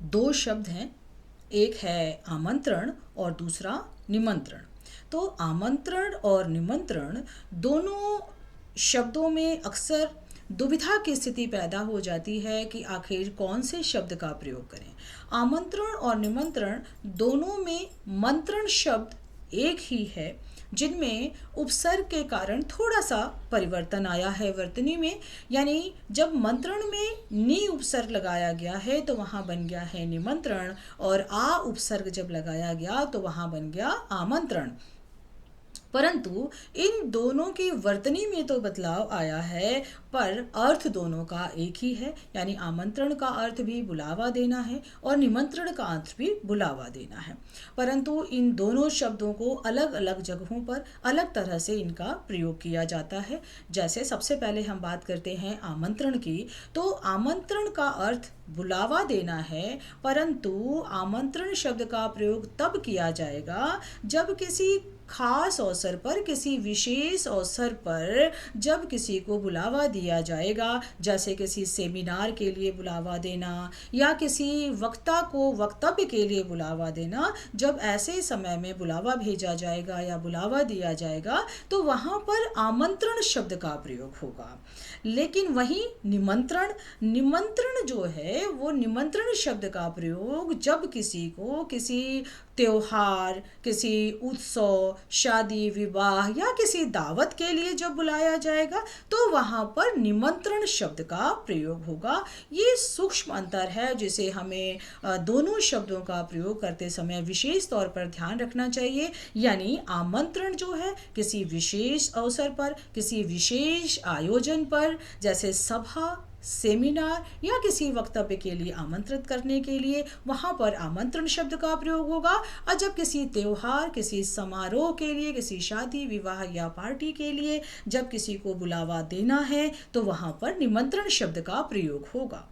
दो शब्द हैं, एक है आमंत्रण और दूसरा निमंत्रण। तो आमंत्रण और निमंत्रण दोनों शब्दों में अक्सर दुविधा की स्थिति पैदा हो जाती है कि आखिर कौन से शब्द का प्रयोग करें। आमंत्रण और निमंत्रण दोनों में मंत्रण शब्द एक ही है, जिनमें उपसर्ग के कारण थोड़ा सा परिवर्तन आया है वर्तनी में। यानी जब मंत्रण में नी उपसर्ग लगाया गया है तो वहाँ बन गया है निमंत्रण, और आ उपसर्ग जब लगाया गया तो वहाँ बन गया आमंत्रण। परंतु इन दोनों की वर्तनी में तो बदलाव आया है, पर अर्थ दोनों का एक ही है। यानी आमंत्रण का अर्थ भी बुलावा देना है और निमंत्रण का अर्थ भी बुलावा देना है। परंतु इन दोनों शब्दों को अलग अलग जगहों पर अलग तरह से इनका प्रयोग किया जाता है। जैसे सबसे पहले हम बात करते हैं आमंत्रण की, तो आमंत्रण का अर्थ बुलावा देना है, परंतु आमंत्रण शब्द का प्रयोग तब किया जाएगा जब किसी खास अवसर पर, किसी विशेष अवसर पर जब किसी को बुलावा दिया जाएगा, जैसे किसी सेमिनार के लिए बुलावा देना या किसी वक्ता को वक्तव्य के लिए बुलावा देना, जब ऐसे समय में बुलावा भेजा जाएगा या बुलावा दिया जाएगा तो वहाँ पर आमंत्रण शब्द का प्रयोग होगा। लेकिन वहीं निमंत्रण, निमंत्रण जो है वो निमंत्रण शब्द का प्रयोग जब किसी को किसी त्योहार, किसी उत्सव, शादी विवाह या किसी दावत के लिए जब बुलाया जाएगा तो वहाँ पर निमंत्रण शब्द का प्रयोग होगा। ये सूक्ष्म अंतर है जिसे हमें दोनों शब्दों का प्रयोग करते समय विशेष तौर पर ध्यान रखना चाहिए। यानी आमंत्रण जो है किसी विशेष अवसर पर, किसी विशेष आयोजन पर, जैसे सभा, सेमिनार या किसी वक्तव्य के लिए आमंत्रित करने के लिए, वहाँ पर आमंत्रण शब्द का प्रयोग होगा। और जब किसी त्योहार, किसी समारोह के लिए, किसी शादी विवाह या पार्टी के लिए जब किसी को बुलावा देना है तो वहाँ पर निमंत्रण शब्द का प्रयोग होगा।